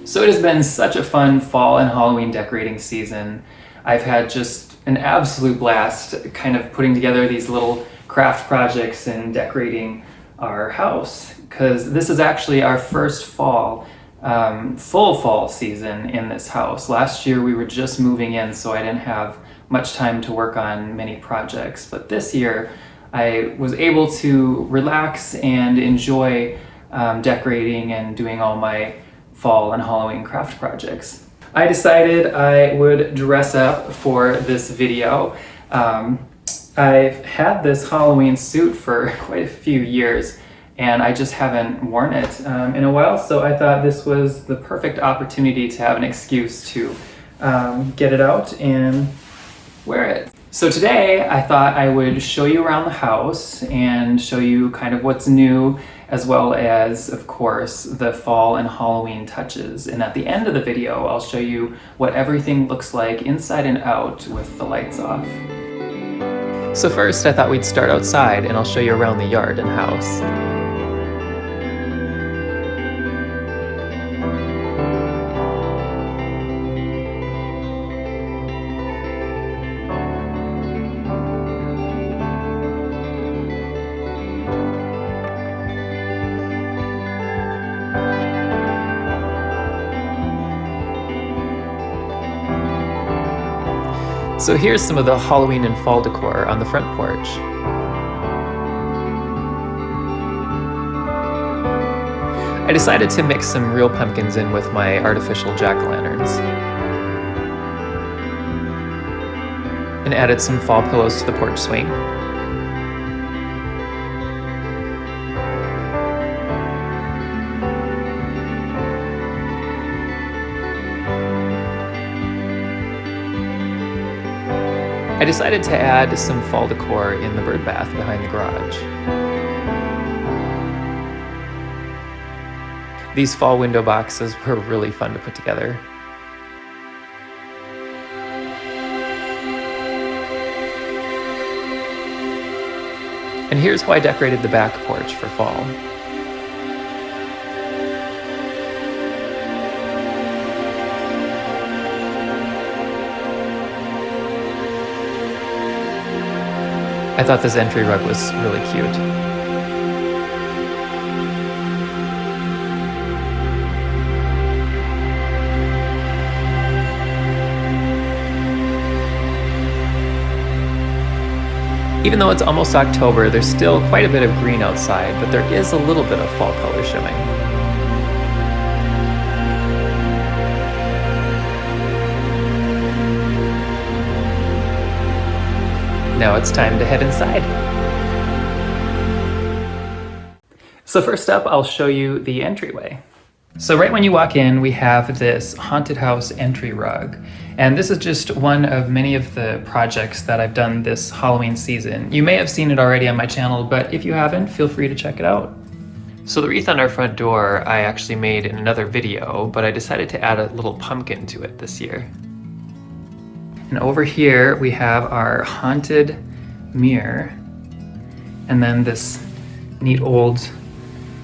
So it has been such a fun fall and Halloween decorating season. I've had just an absolute blast kind of putting together these little craft projects and decorating our house, because this is actually our first full fall season in this house. Last year we were just moving in, so I didn't have much time to work on many projects, but this year I was able to relax and enjoy decorating and doing all my fall and Halloween craft projects. I decided I would dress up for this video. I've had this Halloween suit for quite a few years and I just haven't worn it in a while, so I thought this was the perfect opportunity to have an excuse to get it out and wear it. So today I thought I would show you around the house and show you kind of what's new, as well as, of course, the fall and Halloween touches. And at the end of the video, I'll show you what everything looks like inside and out with the lights off. So first, I thought we'd start outside and I'll show you around the yard and house. So here's some of the Halloween and fall decor on the front porch. I decided to mix some real pumpkins in with my artificial jack-o'-lanterns. And added some fall pillows to the porch swing. I decided to add some fall decor in the bird bath behind the garage. These fall window boxes were really fun to put together. And here's how I decorated the back porch for fall. I thought this entry rug was really cute. Even though it's almost October, there's still quite a bit of green outside, but there is a little bit of fall color showing. Now it's time to head inside. So first up, I'll show you the entryway. So right when you walk in, we have this haunted house entry rug. And this is just one of many of the projects that I've done this Halloween season. You may have seen it already on my channel, but if you haven't, feel free to check it out. So the wreath on our front door, I actually made in another video, but I decided to add a little pumpkin to it this year. And over here we have our haunted mirror, and then this neat old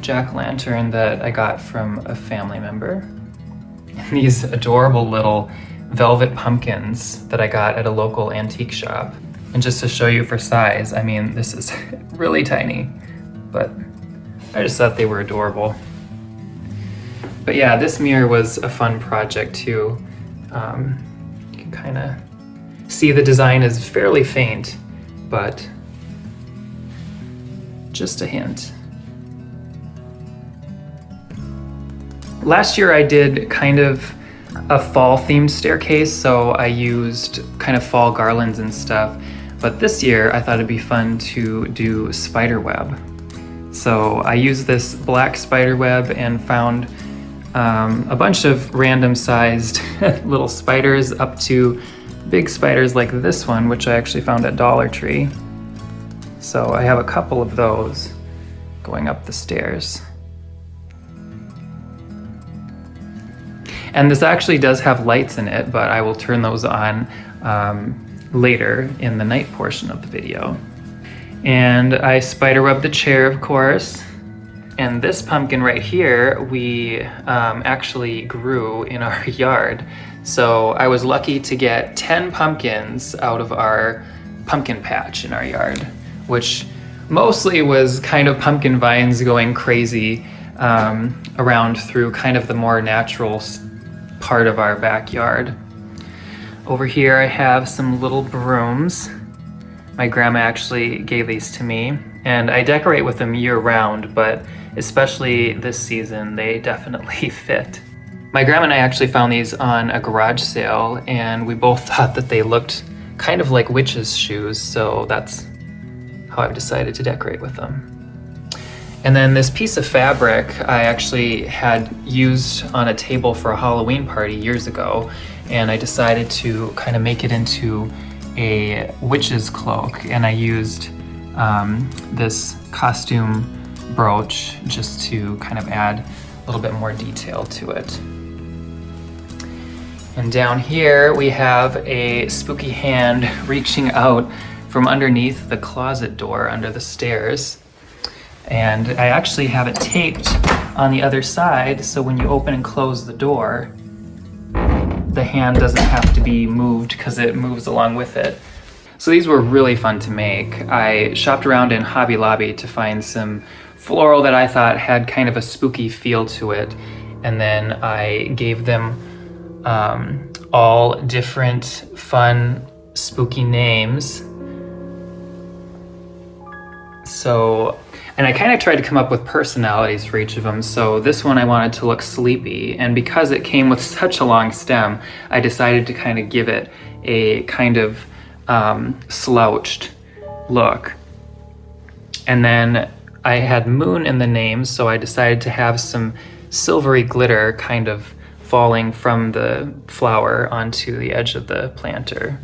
jack-o'-lantern that I got from a family member. And these adorable little velvet pumpkins that I got at a local antique shop. And just to show you for size, I mean, this is really tiny, but I just thought they were adorable. But yeah, this mirror was a fun project too. You can kind of see the design is fairly faint, but just a hint. Last year I did kind of a fall themed staircase, so I used kind of fall garlands and stuff. But this year I thought it'd be fun to do spider web. So I used this black spider web and found a bunch of random sized little spiders up to big spiders like this one, which I actually found at Dollar Tree. So I have a couple of those going up the stairs. And this actually does have lights in it, but I will turn those on later in the night portion of the video. And I spider webbed the chair, of course. And this pumpkin right here, we actually grew in our yard. So I was lucky to get 10 pumpkins out of our pumpkin patch in our yard, which mostly was kind of pumpkin vines going crazy around through kind of the more natural part of our backyard. Over here I have some little brooms. My grandma actually gave these to me, and I decorate with them year round, but especially this season, they definitely fit. My grandma and I actually found these on a garage sale, and we both thought that they looked kind of like witches' shoes, so that's how I've decided to decorate with them. And then this piece of fabric I actually had used on a table for a Halloween party years ago, and I decided to kind of make it into a witch's cloak, and I used this costume brooch just to kind of add a little bit more detail to it. And down here we have a spooky hand reaching out from underneath the closet door under the stairs. And I actually have it taped on the other side, so when you open and close the door, the hand doesn't have to be moved because it moves along with it. So these were really fun to make. I shopped around in Hobby Lobby to find some floral that I thought had kind of a spooky feel to it, and then I gave them all different fun spooky names. So, and I kind of tried to come up with personalities for each of them. So this one I wanted to look sleepy, and because it came with such a long stem, I decided to kind of give it a kind of slouched look. And then I had moon in the name, so I decided to have some silvery glitter kind of falling from the flower onto the edge of the planter.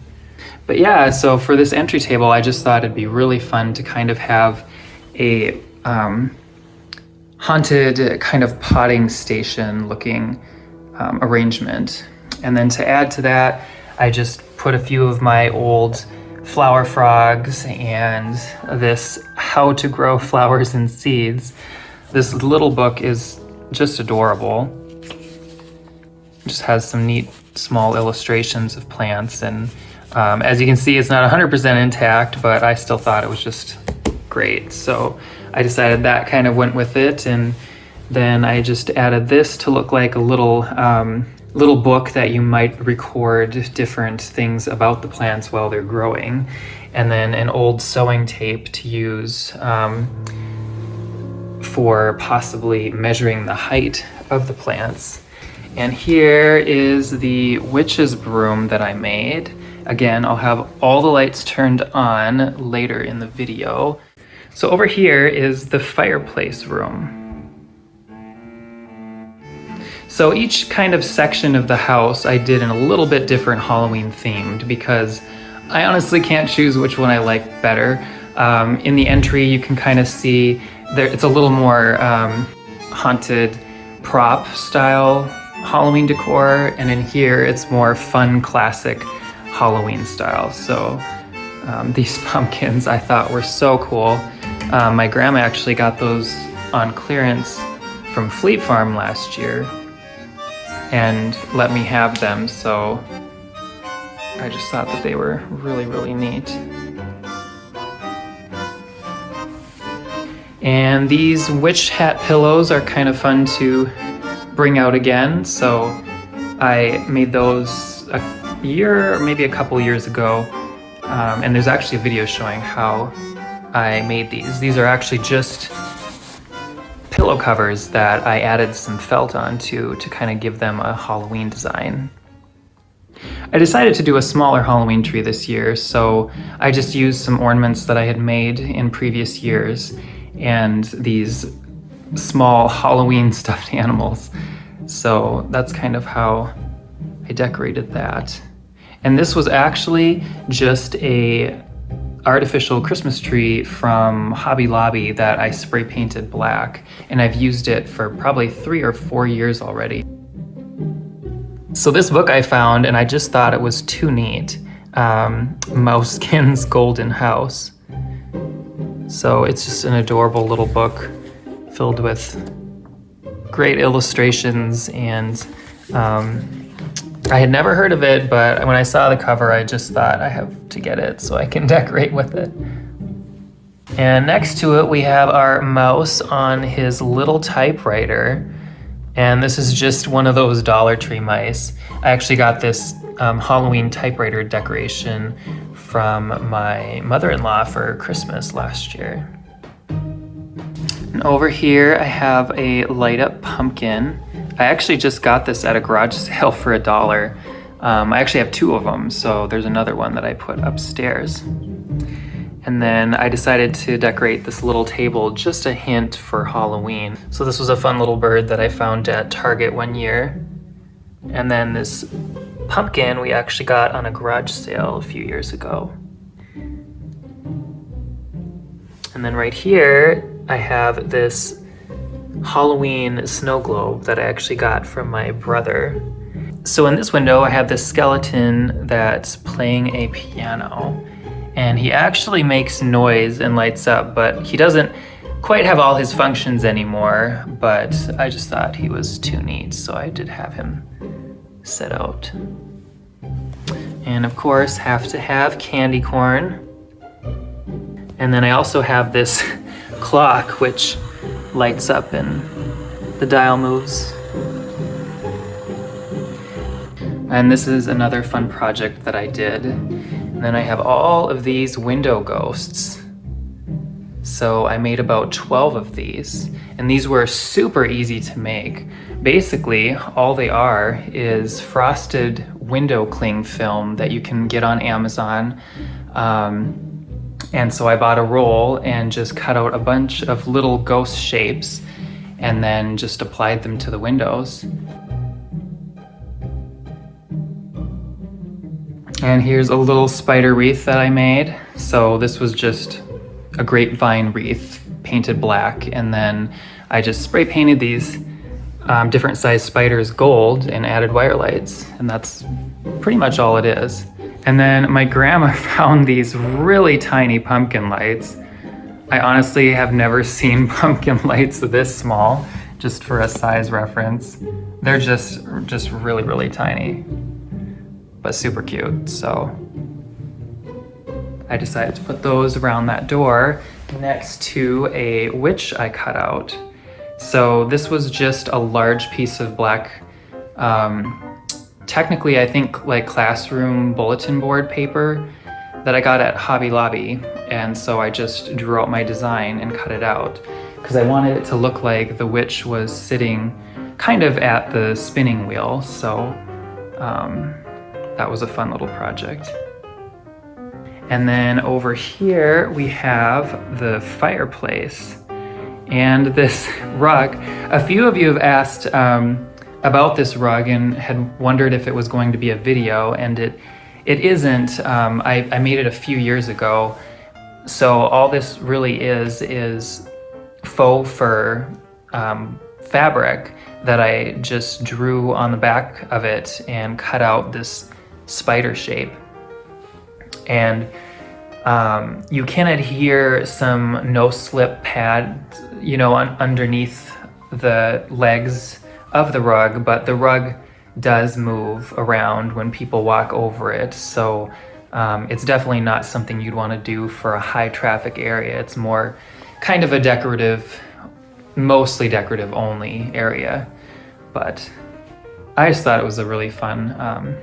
But yeah, so for this entry table, I just thought it'd be really fun to kind of have a haunted kind of potting station looking arrangement. And then to add to that, I just put a few of my old flower frogs and this How to Grow Flowers and Seeds. This little book is just adorable. It just has some neat small illustrations of plants, and as you can see, it's not 100% intact, but I still thought it was just great. So I decided that kind of went with it, and then I just added this to look like a little book that you might record different things about the plants while they're growing, and then an old sewing tape to use for possibly measuring the height of the plants. And here is the witch's broom that I made. Again, I'll have all the lights turned on later in the video. So over here is the fireplace room. So each kind of section of the house I did in a little bit different Halloween themed, because I honestly can't choose which one I like better. In the entry you can kind of see there, it's a little more haunted prop style Halloween decor, and in here it's more fun classic Halloween style. So these pumpkins I thought were so cool. My grandma actually got those on clearance from Fleet Farm last year and let me have them, so I just thought that they were really, really neat. And these witch hat pillows are kind of fun to bring out again, so I made those a year or maybe a couple years ago, and there's actually a video showing how I made these. These are actually just pillow covers that I added some felt onto to kind of give them a Halloween design. I decided to do a smaller Halloween tree this year, so I just used some ornaments that I had made in previous years and these small Halloween stuffed animals. So that's kind of how I decorated that. And this was actually just a artificial Christmas tree from Hobby Lobby that I spray painted black, and I've used it for probably 3 or 4 years already. So this book I found, and I just thought it was too neat, Mousekin's Golden House. So it's just an adorable little book, filled with great illustrations, and I had never heard of it, but when I saw the cover, I just thought I have to get it so I can decorate with it. And next to it, we have our mouse on his little typewriter. And this is just one of those Dollar Tree mice. I actually got this Halloween typewriter decoration from my mother-in-law for Christmas last year. And over here, I have a light-up pumpkin. I actually just got this at a garage sale for $1. I actually have 2 of them, so there's another one that I put upstairs. And then I decided to decorate this little table, just a hint for Halloween. So this was a fun little bird that I found at Target one year. And then this pumpkin we actually got on a garage sale a few years ago. And then right here, I have this Halloween snow globe that I actually got from my brother. So in this window, I have this skeleton that's playing a piano. And he actually makes noise and lights up, but he doesn't quite have all his functions anymore, but I just thought he was too neat, so I did have him set out. And of course, have to have candy corn. And then I also have this clock, which lights up and the dial moves. And this is another fun project that I did. And then I have all of these window ghosts. So I made about 12 of these, and these were super easy to make. Basically, all they are is frosted window cling film that you can get on Amazon. And so I bought a roll and just cut out a bunch of little ghost shapes and then just applied them to the windows. And here's a little spider wreath that I made. So this was just a grapevine wreath painted black, and then I just spray painted these different sized spiders gold and added wire lights, and that's pretty much all it is. And then my grandma found these really tiny pumpkin lights. I honestly have never seen pumpkin lights this small, just for a size reference. They're just really, really tiny, but super cute. So I decided to put those around that door next to a witch I cut out. So this was just a large piece of black, technically I think like classroom bulletin board paper that I got at Hobby Lobby. And so I just drew out my design and cut it out because I wanted it to look like the witch was sitting kind of at the spinning wheel. So that was a fun little project. And then over here we have the fireplace and this rug. A few of you have asked about this rug and had wondered if it was going to be a video, and it isn't. I made it a few years ago. So all this really is faux fur fabric that I just drew on the back of it and cut out this spider shape. And you can adhere some no-slip pads, underneath the legs of the rug, but the rug does move around when people walk over it. So it's definitely not something you'd want to do for a high traffic area. It's more kind of a decorative, mostly decorative only area. But I just thought it was a really fun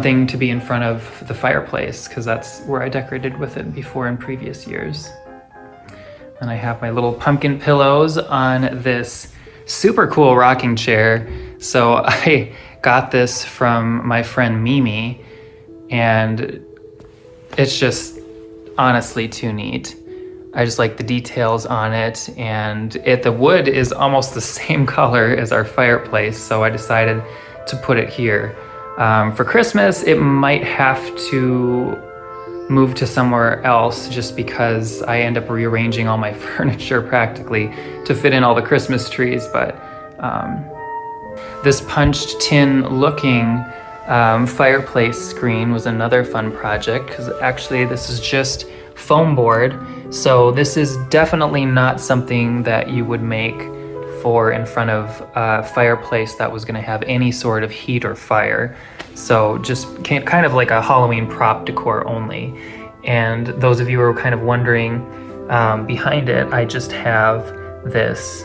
thing to be in front of the fireplace, because that's where I decorated with it before in previous years. And I have my little pumpkin pillows on this super cool rocking chair. So I got this from my friend Mimi, and it's just honestly too neat. I just like the details on it, and the wood is almost the same color as our fireplace, so I decided to put it here. For Christmas, it might have to move to somewhere else just because I end up rearranging all my furniture practically to fit in all the Christmas trees, but this punched tin looking fireplace screen was another fun project, because actually this is just foam board So this is definitely not something that you would make for in front of a fireplace that was gonna have any sort of heat or fire. So just kind of like a Halloween prop decor only. And those of you who are kind of wondering, behind it, I just have this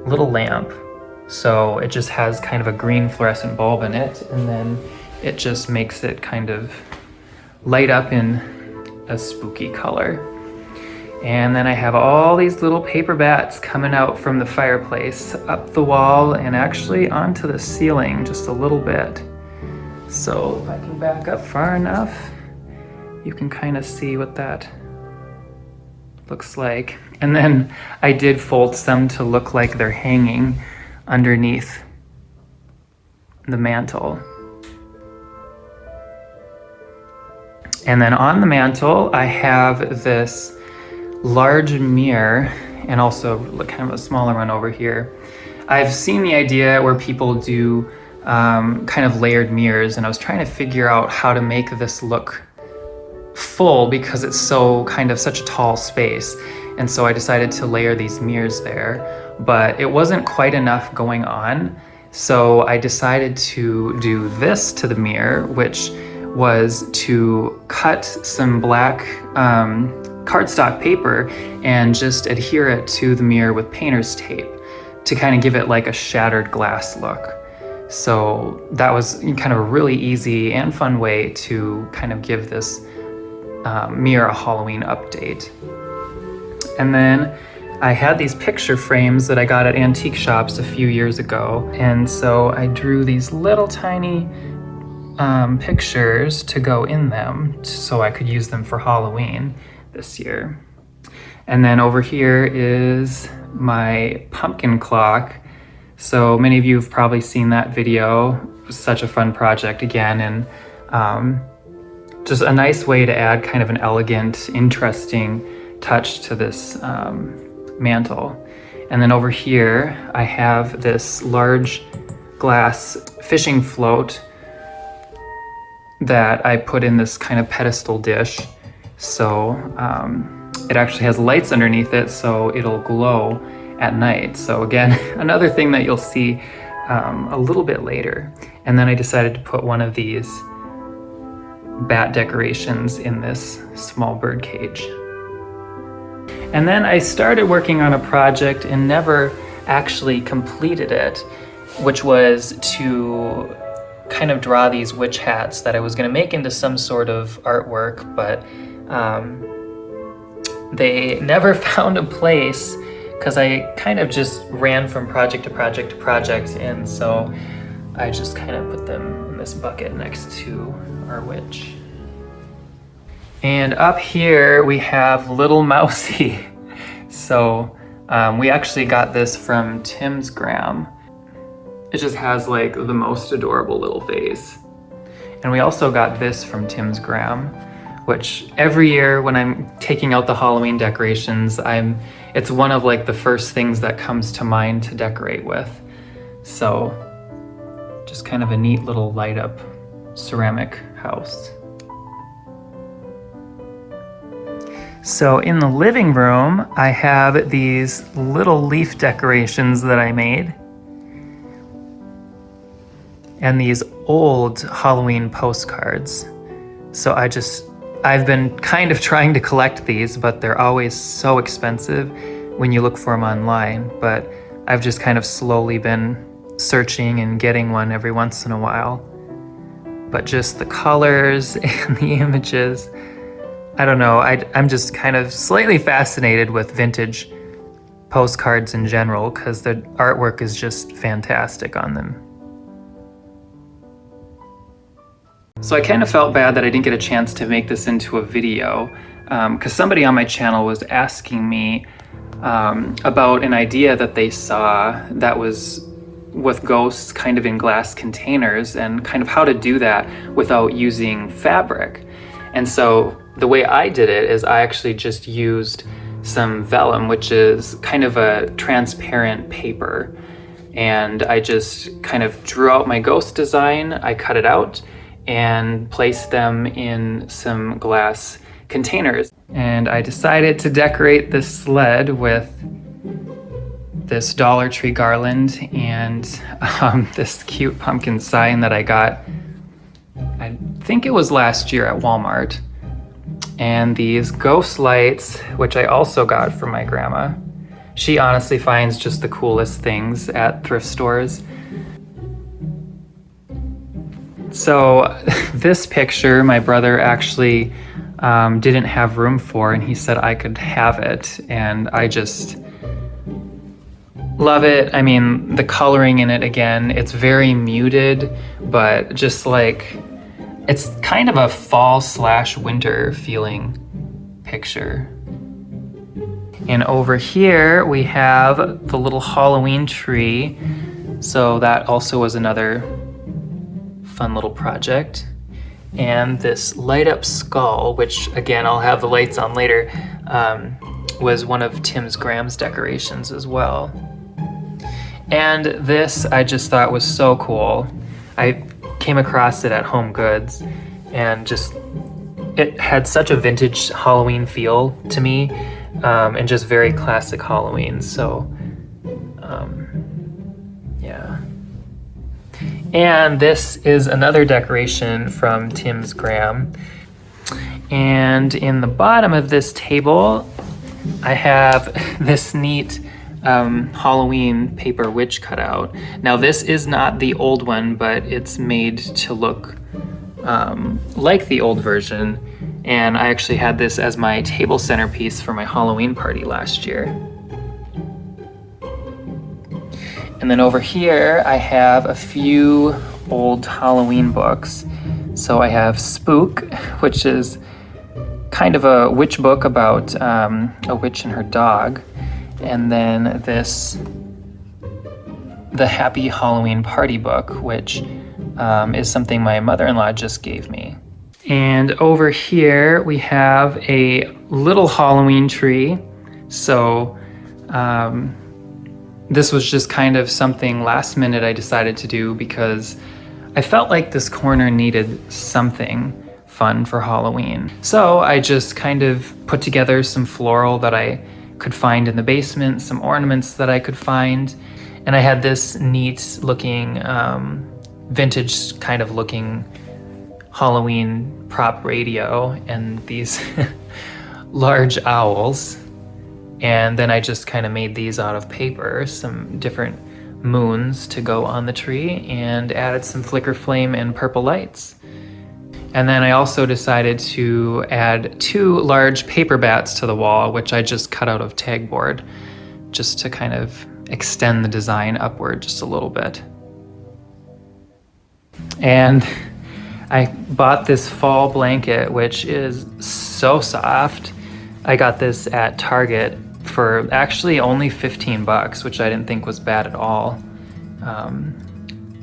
little lamp. So it just has kind of a green fluorescent bulb in it, and then it just makes it kind of light up in a spooky color. And then I have all these little paper bats coming out from the fireplace, up the wall, and actually onto the ceiling just a little bit. So if I can back up far enough, you can kind of see what that looks like. And then I did fold some to look like they're hanging underneath the mantle. And then on the mantle, I have this large mirror, and also kind of a smaller one over here. I've seen the idea where people do kind of layered mirrors, and I was trying to figure out how to make this look full because it's so kind of such a tall space. And so I decided to layer these mirrors there, but it wasn't quite enough going on. So I decided to do this to the mirror, which was to cut some black cardstock paper and just adhere it to the mirror with painter's tape to kind of give it like a shattered glass look. So that was kind of a really easy and fun way to kind of give this mirror a Halloween update. And then I had these picture frames that I got at antique shops a few years ago. And so I drew these little tiny pictures to go in them so I could use them for Halloween this year. And then over here is my pumpkin clock. So many of you have probably seen that video. It was such a fun project again, and just a nice way to add kind of an elegant, interesting touch to this mantle. And then over here, I have this large glass fishing float that I put in this kind of pedestal dish. So it actually has lights underneath it, so it'll glow at night. So again, another thing that you'll see a little bit later. And then I decided to put one of these bat decorations in this small bird cage. And then I started working on a project and never actually completed it, which was to kind of draw these witch hats that I was going to make into some sort of artwork, but they never found a place because I kind of just ran from project to project to project, and so I just kind of put them in this bucket next to our witch. And up here we have little Mousy. So we actually got this from Tim's Gram. It just has like the most adorable little face. And we also got this from Tim's Gram, which every year when I'm taking out the Halloween decorations, it's one of like the first things that comes to mind to decorate with. So just kind of a neat little light up ceramic house. So in the living room, I have these little leaf decorations that I made, and these old Halloween postcards. So I've been kind of trying to collect these, but they're always so expensive when you look for them online. But I've just kind of slowly been searching and getting one every once in a while. But just the colors and the images, I don't know, I'm just kind of slightly fascinated with vintage postcards in general because the artwork is just fantastic on them. So I kind of felt bad that I didn't get a chance to make this into a video because somebody on my channel was asking me about an idea that they saw that was with ghosts kind of in glass containers and kind of how to do that without using fabric. And so the way I did it is I actually just used some vellum, which is kind of a transparent paper. And I just kind of drew out my ghost design. I cut it out and placed them in some glass containers. And I decided to decorate this sled with this Dollar Tree garland and this cute pumpkin sign that I got, I think it was last year at Walmart. And these ghost lights, which I also got from my grandma. She honestly finds just the coolest things at thrift stores. So this picture, my brother actually didn't have room for, and he said I could have it. And I just love it. I mean, the coloring in it, again, it's very muted, but just like, it's kind of a fall/winter feeling picture. And over here we have the little Halloween tree. So that also was another fun little project. And this light up skull, which again, I'll have the lights on later, was one of Tim's Graham's decorations as well. And this I just thought was so cool. I came across it at Home Goods and just, it had such a vintage Halloween feel to me, and just very classic Halloween. So yeah. And this is another decoration from Tim's Graham. And in the bottom of this table, I have this neat Halloween paper witch cutout. Now this is not the old one, but it's made to look like the old version. And I actually had this as my table centerpiece for my Halloween party last year. And then over here, I have a few old Halloween books. So I have Spook, which is kind of a witch book about a witch and her dog. And then this, the Happy Halloween Party book, which is something my mother-in-law just gave me. And over here we have a little Halloween tree. So this was just kind of something last minute I decided to do because I felt like this corner needed something fun for Halloween. So I just kind of put together some floral that I could find in the basement, some ornaments that I could find, and I had this neat looking, vintage kind of looking Halloween prop radio and these large owls. And then I just kind of made these out of paper, some different moons to go on the tree, and added some flicker flame and purple lights. And then I also decided to add 2 large paper bats to the wall, which I just cut out of tag board, just to kind of extend the design upward just a little bit. And I bought this fall blanket, which is so soft. I got this at Target for actually only 15 bucks, which I didn't think was bad at all.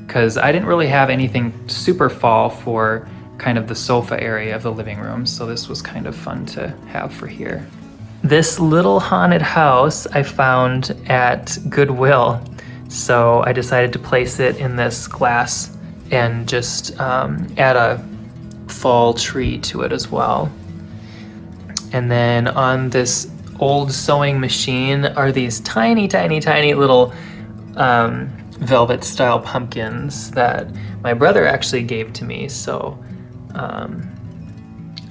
Because I didn't really have anything super fall for kind of the sofa area of the living room, so this was kind of fun to have for here. This little haunted house I found at Goodwill, so I decided to place it in this glass and just add a fall tree to it as well. And then on this old sewing machine are these tiny, tiny, tiny little velvet style pumpkins that my brother actually gave to me, so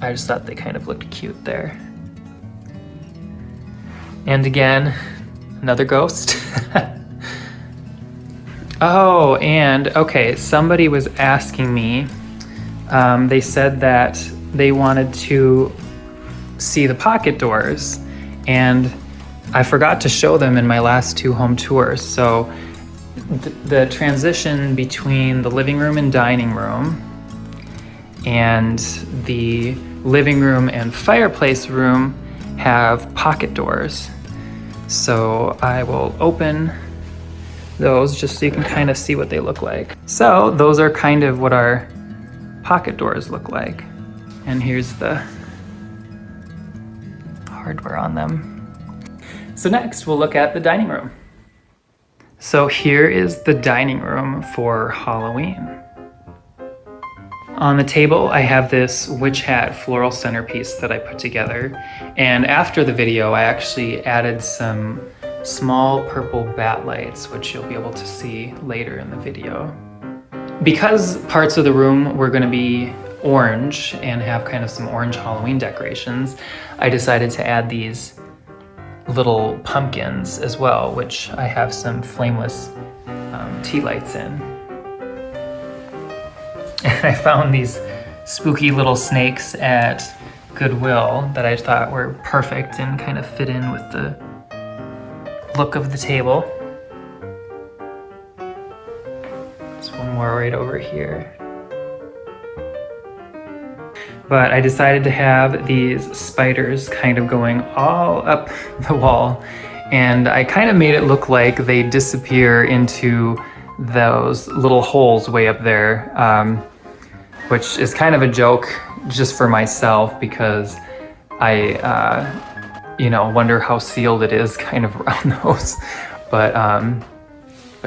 I just thought they kind of looked cute there. And again, another ghost. Oh, and okay, somebody was asking me, they said that they wanted to see the pocket doors, and I forgot to show them in my last 2 home tours. So the transition between the living room and dining room and the living room and fireplace room have pocket doors. So I will open those just so you can kind of see what they look like. So those are kind of what our pocket doors look like. And here's the hardware on them. So next we'll look at the dining room. So here is the dining room for Halloween. On the table, I have this witch hat floral centerpiece that I put together. And after the video, I actually added some small purple bat lights, which you'll be able to see later in the video. Because parts of the room were gonna be orange and have kind of some orange Halloween decorations, I decided to add these little pumpkins as well, which I have some flameless tea lights in. And I found these spooky little snakes at Goodwill that I thought were perfect and kind of fit in with the look of the table. There's one more right over here. But I decided to have these spiders kind of going all up the wall, and I kind of made it look like they disappear into those little holes way up there, which is kind of a joke just for myself because I, wonder how sealed it is kind of around those. But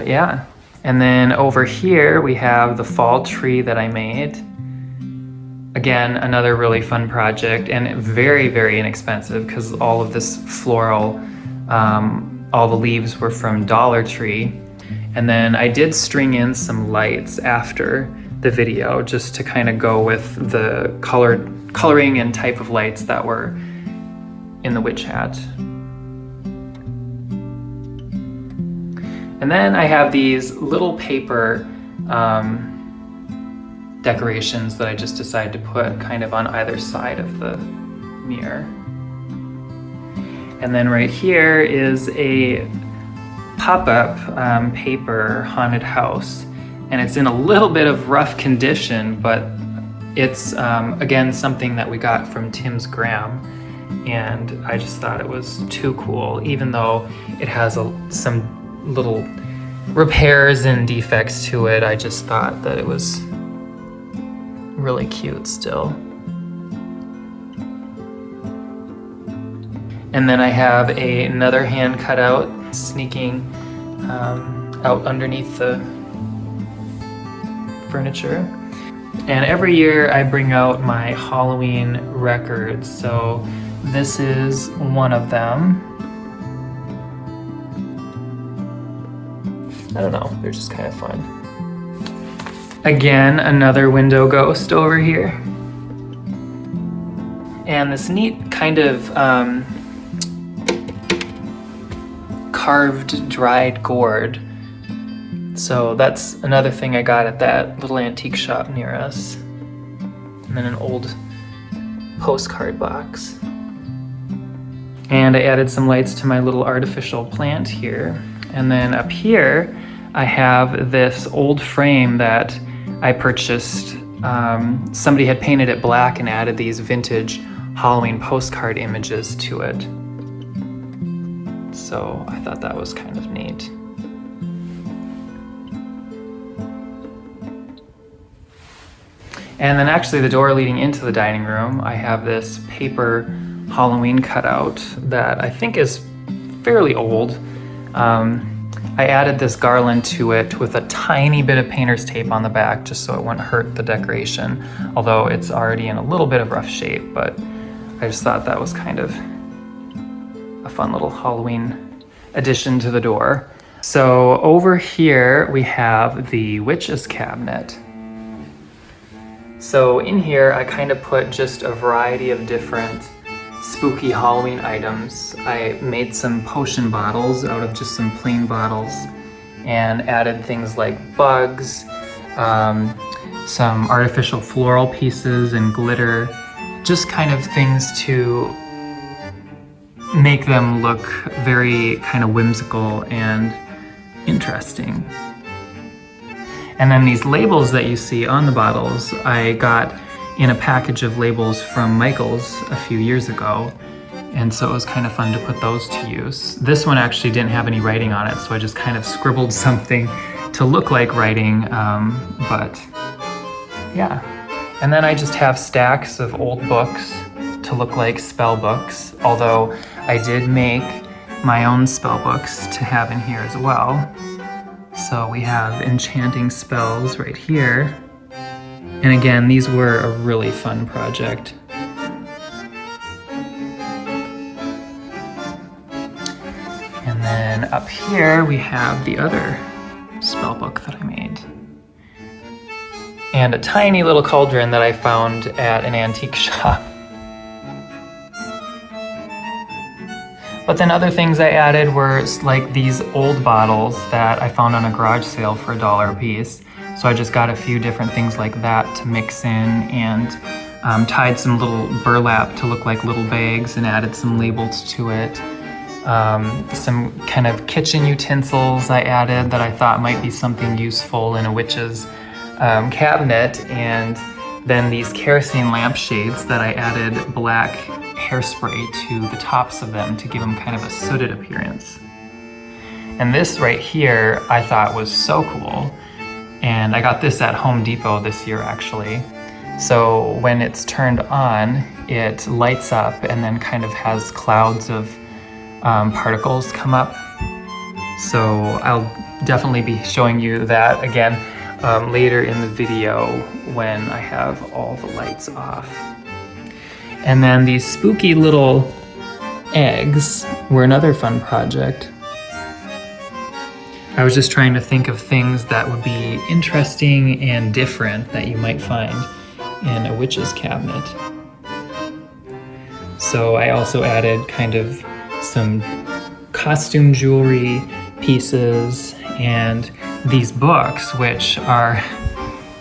yeah. And then over here we have the fall tree that I made. Again, another really fun project and very, very inexpensive because all of this floral, all the leaves were from Dollar Tree. And then I did string in some lights after the video just to kind of go with the coloring and type of lights that were in the witch hat. And then I have these little paper decorations that I just decided to put kind of on either side of the mirror. And then right here is a pop-up paper haunted house, and it's in a little bit of rough condition, but it's again something that we got from Tim's Gram, and I just thought it was too cool, even though it has some little repairs and defects to it. I just thought that it was really cute still. And then I have another hand cut out sneaking out underneath the furniture. And every year I bring out my Halloween records, so this is one of them. I don't know, they're just kind of fun. Again, another window ghost over here. And this neat kind of carved dried gourd. So that's another thing I got at that little antique shop near us. And then an old postcard box. And I added some lights to my little artificial plant here. And then up here, I have this old frame that I purchased. Somebody had painted it black and added these vintage Halloween postcard images to it. So I thought that was kind of neat. And then actually the door leading into the dining room, I have this paper Halloween cutout that I think is fairly old. I added this garland to it with a tiny bit of painter's tape on the back just so it wouldn't hurt the decoration, although it's already in a little bit of rough shape, but I just thought that was kind of a fun little Halloween addition to the door. So over here we have the witch's cabinet. So in here I kind of put just a variety of different spooky Halloween items. I made some potion bottles out of just some plain bottles and added things like bugs, some artificial floral pieces and glitter, just kind of things to make them look very kind of whimsical and interesting. And then these labels that you see on the bottles, I got in a package of labels from Michael's a few years ago, and so it was kind of fun to put those to use. This one actually didn't have any writing on it, so I just kind of scribbled something to look like writing, but yeah. And then I just have stacks of old books to look like spell books, although I did make my own spell books to have in here as well. So we have enchanting spells right here. And again, these were a really fun project. And then up here we have the other spell book that I made. And a tiny little cauldron that I found at an antique shop. But then other things I added were like these old bottles that I found on a garage sale for $1 a piece. So I just got a few different things like that to mix in, and tied some little burlap to look like little bags and added some labels to it. Some kind of kitchen utensils I added that I thought might be something useful in a witch's cabinet, and then these kerosene lampshades that I added black hairspray to the tops of them to give them kind of a sooted appearance. And this right here I thought was so cool, and I got this at Home Depot this year actually. So when it's turned on, it lights up and then kind of has clouds of particles come up. So I'll definitely be showing you that again later in the video when I have all the lights off. And then these spooky little eggs were another fun project. I was just trying to think of things that would be interesting and different that you might find in a witch's cabinet. So I also added kind of some costume jewelry pieces and these books, which are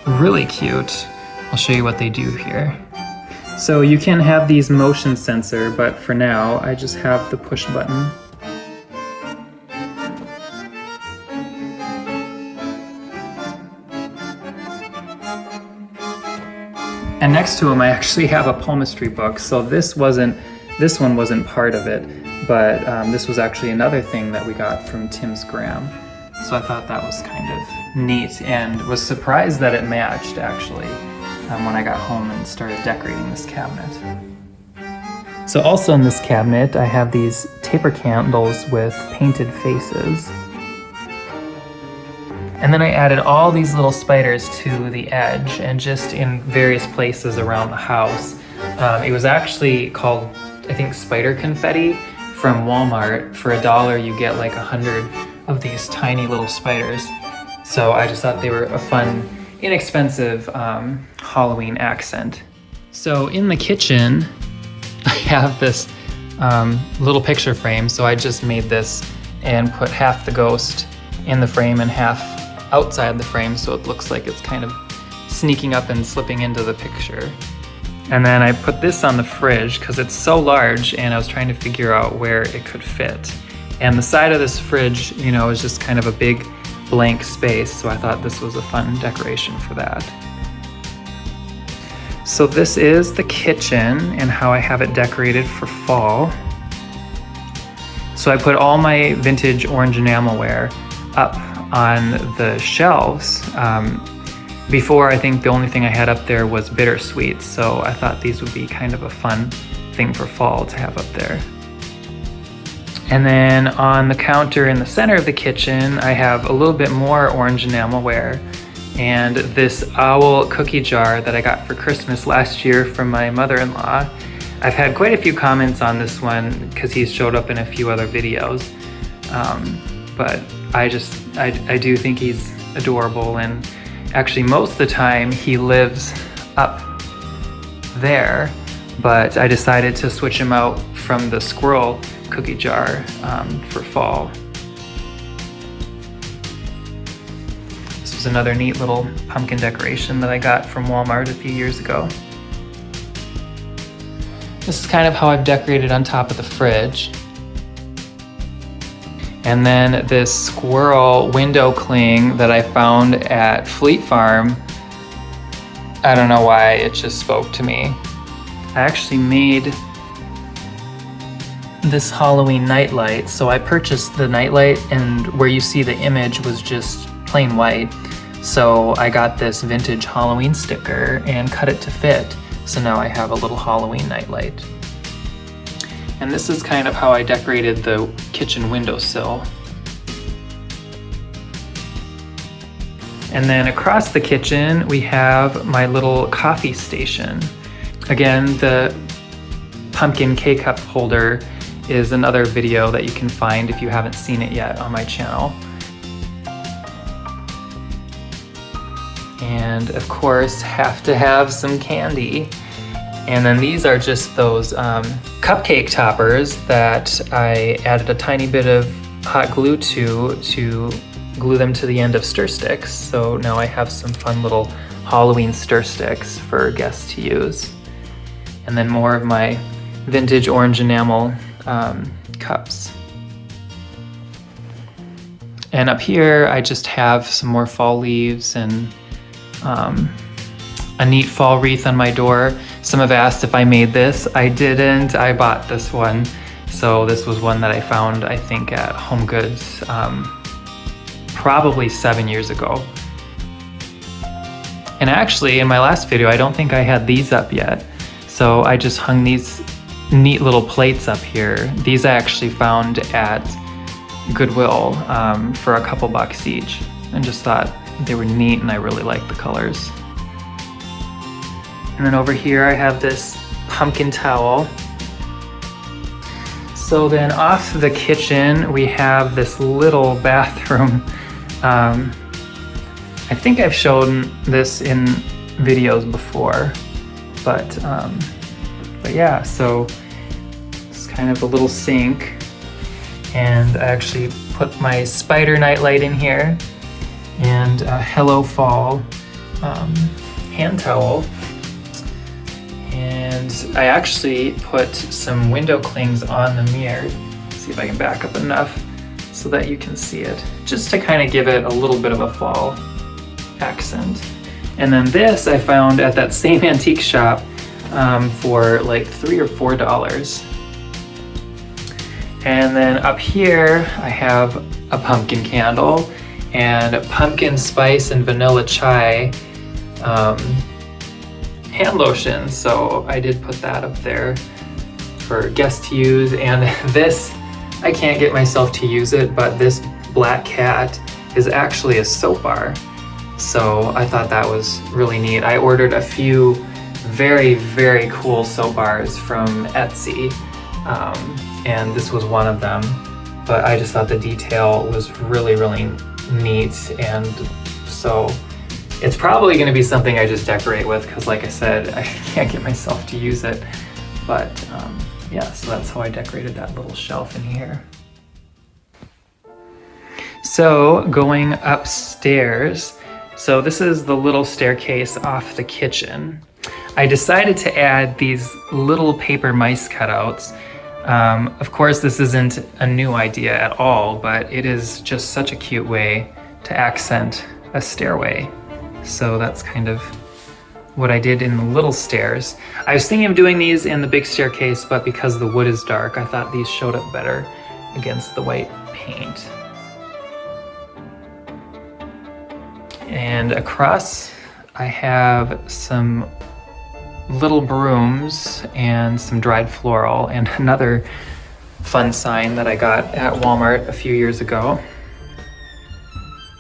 really cute. I'll show you what they do here. So you can have these motion sensor, but for now I just have the push button. And next to them I actually have a palmistry book. So this one wasn't part of it, but this was actually another thing that we got from Tim's Gram. So I thought that was kind of neat, and was surprised that it matched actually when I got home and started decorating this cabinet. So also in this cabinet I have these taper candles with painted faces. And then I added all these little spiders to the edge and just in various places around the house. It was actually called, I think, spider confetti from Walmart. For $1 you get like 100 of these tiny little spiders. So I just thought they were a fun, inexpensive Halloween accent. So in the kitchen I have this little picture frame. So I just made this and put half the ghost in the frame and half outside the frame, so it looks like it's kind of sneaking up and slipping into the picture. And then I put this on the fridge because it's so large, and I was trying to figure out where it could fit. And the side of this fridge, you know, is just kind of a big blank space, so I thought this was a fun decoration for that. So this is the kitchen and how I have it decorated for fall. So I put all my vintage orange enamelware up on the shelves. Before, I think the only thing I had up there was bittersweet, so I thought these would be kind of a fun thing for fall to have up there. And then on the counter in the center of the kitchen, I have a little bit more orange enamelware and this owl cookie jar that I got for Christmas last year from my mother-in-law. I've had quite a few comments on this one because he's showed up in a few other videos, but I do think he's adorable, and actually most of the time he lives up there, but I decided to switch him out from the squirrel cookie jar for fall. This was another neat little pumpkin decoration that I got from Walmart a few years ago. This is kind of how I've decorated on top of the fridge. And then this squirrel window cling that I found at Fleet Farm, I don't know why, it just spoke to me. I actually made this Halloween nightlight. So I purchased the nightlight, and where you see the image was just plain white. So I got this vintage Halloween sticker and cut it to fit. So now I have a little Halloween nightlight. And this is kind of how I decorated the kitchen windowsill. And then across the kitchen, we have my little coffee station. Again, the pumpkin K-cup holder is another video that you can find if you haven't seen it yet on my channel. And of course, have to have some candy. And then these are just those cupcake toppers that I added a tiny bit of hot glue to glue them to the end of stir sticks. So now I have some fun little Halloween stir sticks for guests to use. And then more of my vintage orange enamel cups. And up here, I just have some more fall leaves and a neat fall wreath on my door. Some have asked if I made this. I didn't, I bought this one. So this was one that I found, I think, at Home Goods probably 7 years ago. And actually, in my last video, I don't think I had these up yet. So I just hung these neat little plates up here. These I actually found at Goodwill for a couple bucks each, and just thought they were neat and I really liked the colors. And then over here I have this pumpkin towel. So then off the kitchen we have this little bathroom. I think I've shown this in videos before, but yeah, so it's kind of a little sink, and I actually put my spider nightlight in here and a Hello Fall hand towel. And I actually put some window clings on the mirror. See if I can back up enough so that you can see it, just to kind of give it a little bit of a fall accent. And then this I found at that same antique shop for like $3 or $4. And then up here I have a pumpkin candle and pumpkin spice and vanilla chai hand lotion. So I did put that up there for guests to use. And this, I can't get myself to use it, but this black cat is actually a soap bar. So I thought that was really neat. I ordered a few very, very cool soap bars from Etsy, and this was one of them. But I just thought the detail was really, really neat, and so it's probably going to be something I just decorate with, because like I said, I can't get myself to use it. But yeah, so that's how I decorated that little shelf in here. So going upstairs, so this is the little staircase off the kitchen. I decided to add these little paper mice cutouts. Of course, this isn't a new idea at all, but it is just such a cute way to accent a stairway. So that's kind of what I did in the little stairs. I was thinking of doing these in the big staircase, but because the wood is dark, I thought these showed up better against the white paint. And across, I have some little brooms and some dried floral and another fun sign that I got at Walmart a few years ago.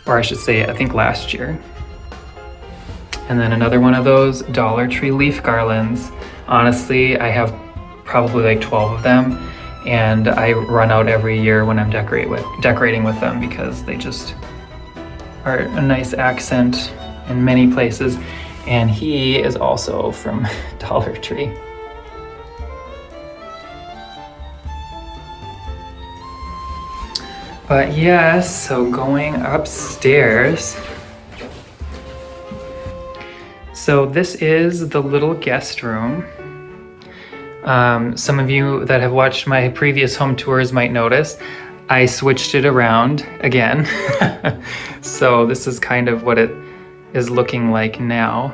Or I should say, I think last year. And then another one of those Dollar Tree leaf garlands. Honestly, I have probably like 12 of them, and I run out every year when I'm decorating with them, because they just are a nice accent in many places. And he is also from Dollar Tree. But yes, so going upstairs. So this is the little guest room. Some of you that have watched my previous home tours might notice I switched it around again. So this is kind of what it is looking like now.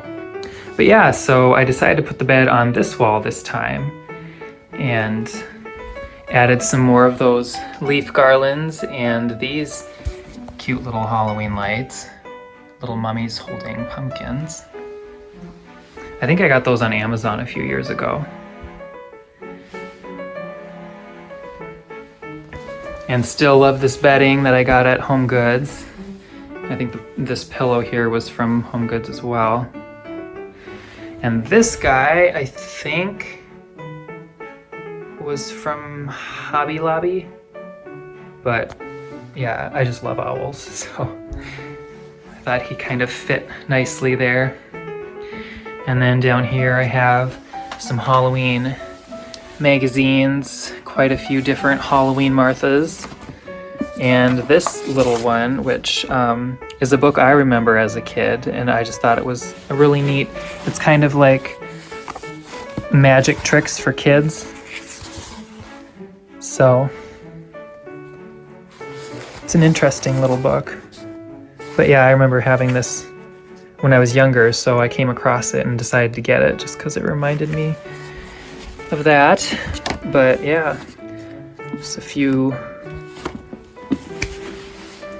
But yeah, so I decided to put the bed on this wall this time and added some more of those leaf garlands and these cute little Halloween lights, little mummies holding pumpkins. I think I got those on Amazon a few years ago. And still love this bedding that I got at Home Goods. I think this pillow here was from Home Goods as well. And this guy, I think, was from Hobby Lobby. But yeah, I just love owls, so I thought he kind of fit nicely there. And then down here I have some Halloween magazines, quite a few different Halloween Marthas. And this little one, which is a book I remember as a kid, and I just thought it was a really neat, it's kind of like magic tricks for kids. So it's an interesting little book. But yeah, I remember having this when I was younger, so I came across it and decided to get it just because it reminded me of that. But yeah, just a few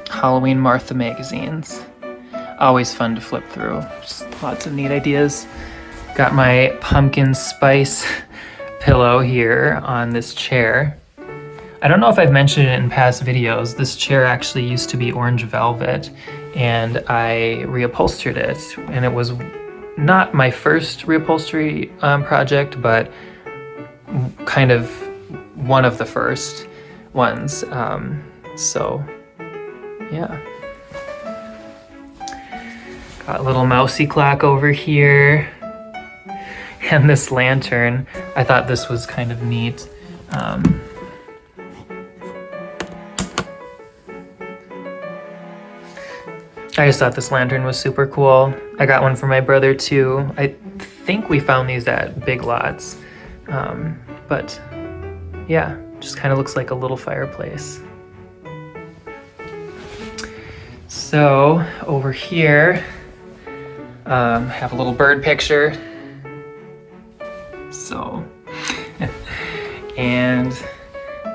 Halloween Martha magazines. Always fun to flip through. Just lots of neat ideas. Got my pumpkin spice pillow here on this chair. I don't know if I've mentioned it in past videos. This chair actually used to be orange velvet, and I reupholstered it. And it was not my first reupholstery project, but kind of one of the first ones. So yeah. Got a little mousy clock over here. And this lantern, I thought this was kind of neat. I just thought this lantern was super cool. I got one for my brother too. I think we found these at Big Lots. But yeah, just kind of looks like a little fireplace. So over here, have a little bird picture. So, and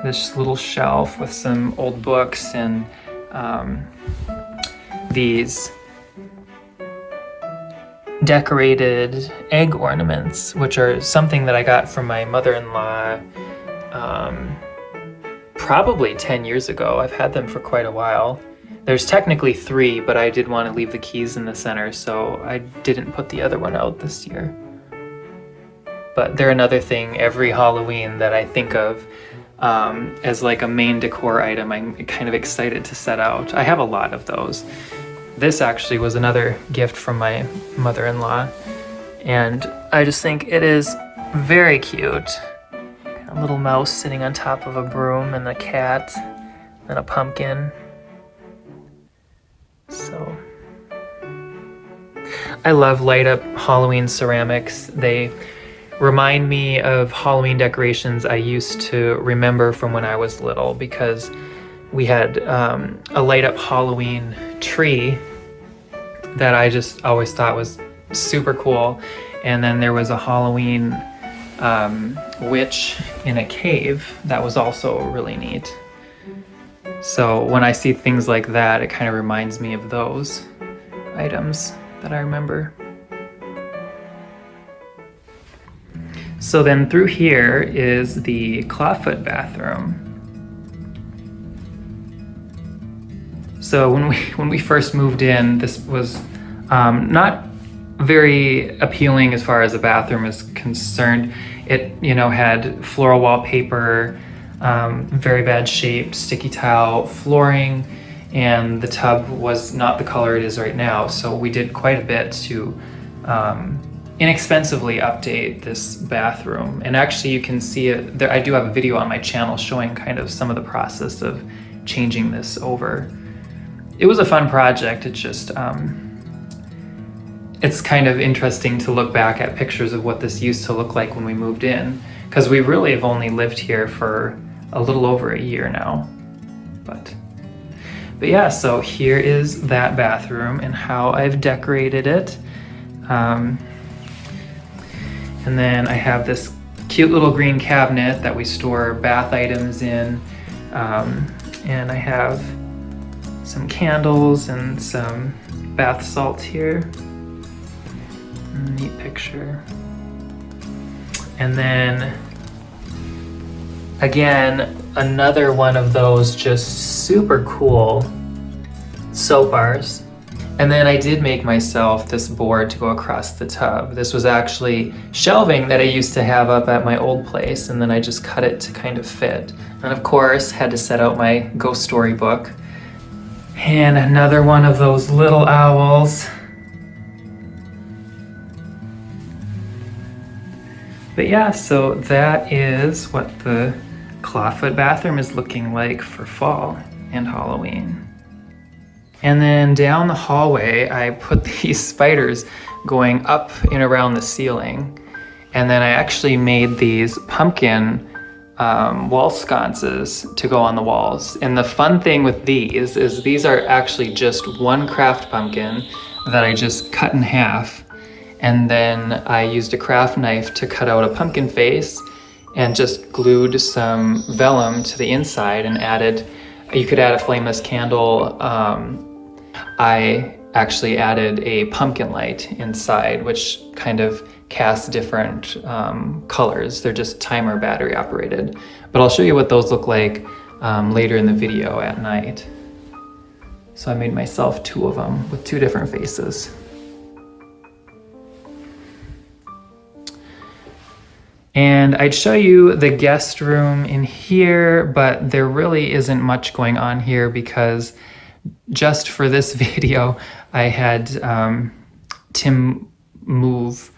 this little shelf with some old books and these decorated egg ornaments, which are something that I got from my mother-in-law probably 10 years ago. I've had them for quite a while. There's technically 3, but I did want to leave the keys in the center, so I didn't put the other one out this year. But they're another thing every Halloween that I think of as like a main decor item. I'm kind of excited to set out. I have a lot of those. This actually was another gift from my mother-in-law, and I just think it is very cute. A little mouse sitting on top of a broom, and a cat, and a pumpkin. So I love light up Halloween ceramics. They remind me of Halloween decorations I used to remember from when I was little, because we had a light up Halloween tree that I just always thought was super cool. And then there was a Halloween witch in a cave that was also really neat. So when I see things like that, it kind of reminds me of those items that I remember. So then through here is the Clawfoot bathroom. So when we first moved in, this was not very appealing as far as the bathroom is concerned. It, had floral wallpaper, very bad shape, sticky tile flooring, and the tub was not the color it is right now. So we did quite a bit to inexpensively update this bathroom. And actually you can see it there. I do have a video on my channel showing kind of some of the process of changing this over. It was a fun project. It's just, it's kind of interesting to look back at pictures of what this used to look like when we moved in, because we really have only lived here for a little over a year now. But yeah, so here is that bathroom and how I've decorated it. And then I have this cute little green cabinet that we store bath items in. And I have some candles and some bath salts here. Neat picture. And then again, another one of those just super cool soap bars. And then I did make myself this board to go across the tub. This was actually shelving that I used to have up at my old place, and then I just cut it to kind of fit. And of course, had to set out my ghost story book. And another one of those little owls. But yeah, so that is what the Clawfoot bathroom is looking like for fall and Halloween. And then down the hallway, I put these spiders going up and around the ceiling. And then I actually made these pumpkin wall sconces to go on the walls. And the fun thing with these is these are actually just one craft pumpkin that I just cut in half. And then I used a craft knife to cut out a pumpkin face and just glued some vellum to the inside and added, you could add a flameless candle. I actually added a pumpkin light inside, which kind of casts different colors. They're just timer battery operated. But I'll show you what those look like later in the video at night. So I made myself 2 of them with 2 different faces. And I'd show you the guest room in here, but there really isn't much going on here because just for this video, I had Tim move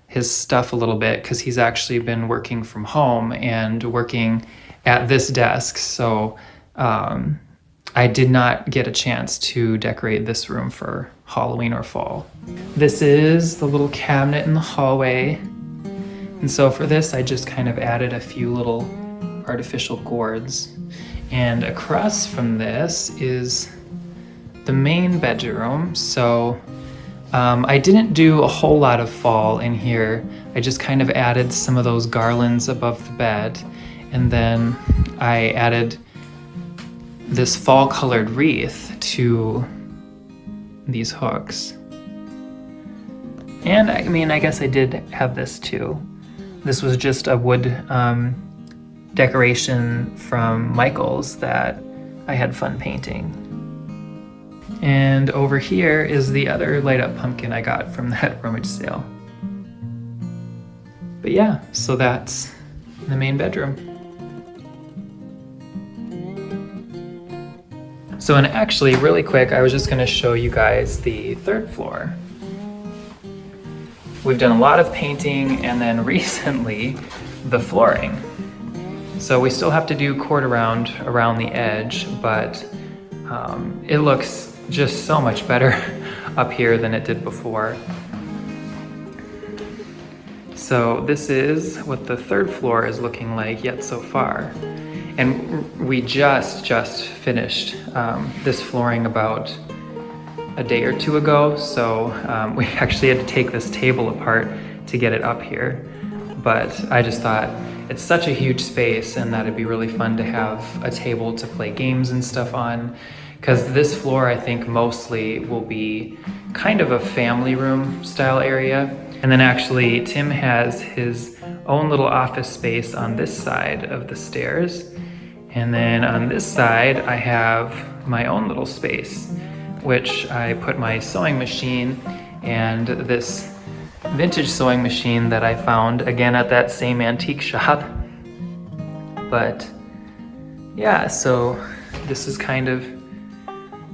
his stuff a little bit because he's actually been working from home and working at this desk. So I did not get a chance to decorate this room for Halloween or fall. This is the little cabinet in the hallway. And so for this, I just kind of added a few little artificial gourds. And across from this is the main bedroom. So I didn't do a whole lot of fall in here. I just kind of added some of those garlands above the bed. And then I added this fall colored wreath to these hooks. And I mean, I guess I did have this too. This was just a wood decoration from Michael's that I had fun painting. And over here is the other light up pumpkin I got from that rummage sale. But yeah, so that's the main bedroom. So, and actually really quick, I was just gonna show you guys the 3rd floor. We've done a lot of painting and then recently the flooring. So we still have to do cord around the edge, but it looks just so much better up here than it did before. So this is what the 3rd floor is looking like yet so far. And we just finished this flooring about a day or 2 ago, so we actually had to take this table apart to get it up here. But I just thought it's such a huge space and that it'd be really fun to have a table to play games and stuff on, because this floor I think mostly will be kind of a family room style area. And then actually Tim has his own little office space on this side of the stairs. And then on this side I have my own little space, which I put my sewing machine and this vintage sewing machine that I found again at that same antique shop. But yeah, so this is kind of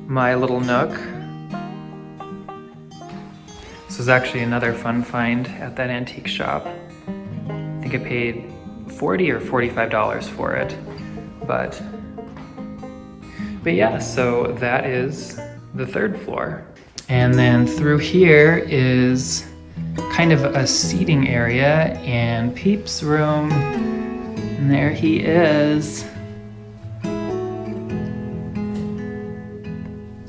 my little nook. This is actually another fun find at that antique shop. I think I paid $40 or $45 for it. But yeah, so that is the 3rd floor. And then through here is kind of a seating area and Peep's room. And there he is.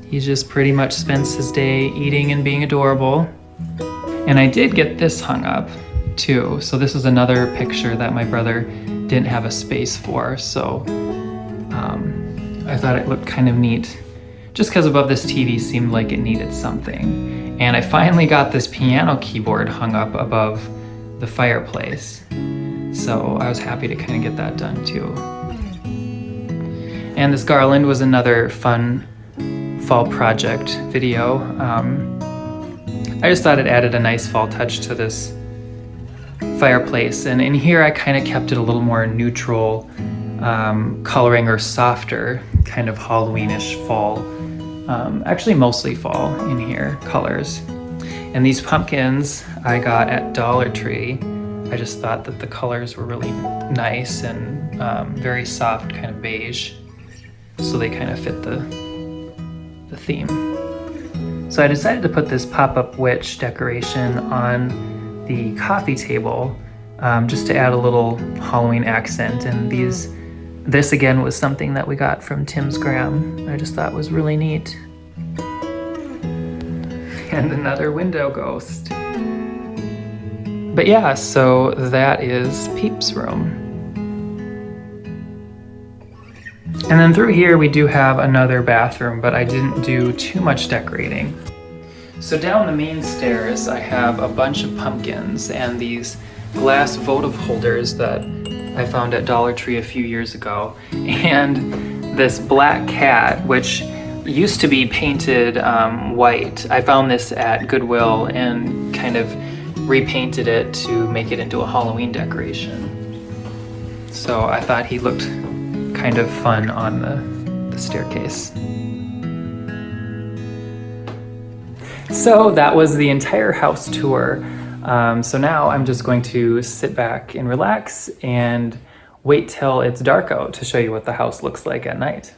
He just pretty much spends his day eating and being adorable. And I did get this hung up too. So this is another picture that my brother didn't have a space for. So I thought it looked kind of neat just because above this TV seemed like it needed something. And I finally got this piano keyboard hung up above the fireplace. So I was happy to kind of get that done too. And this garland was another fun fall project video. I just thought it added a nice fall touch to this fireplace, and in here I kind of kept it a little more neutral coloring, or softer kind of Halloweenish fall, actually mostly fall in here colors. And these pumpkins I got at Dollar Tree. I just thought that the colors were really nice and very soft, kind of beige, so they kind of fit the theme. So I decided to put this pop-up witch decoration on the coffee table, just to add a little Halloween accent. And this again was something that we got from Tim's Gram. I just thought was really neat. And another window ghost. But yeah, so that is Peep's room. And then through here we do have another bathroom, but I didn't do too much decorating. So down the main stairs I have a bunch of pumpkins and these glass votive holders that I found at Dollar Tree a few years ago, and this black cat which used to be painted white. I found this at Goodwill and kind of repainted it to make it into a Halloween decoration. So I thought he looked kind of fun on the staircase. So that was the entire house tour. So now I'm just going to sit back and relax and wait till it's dark out to show you what the house looks like at night.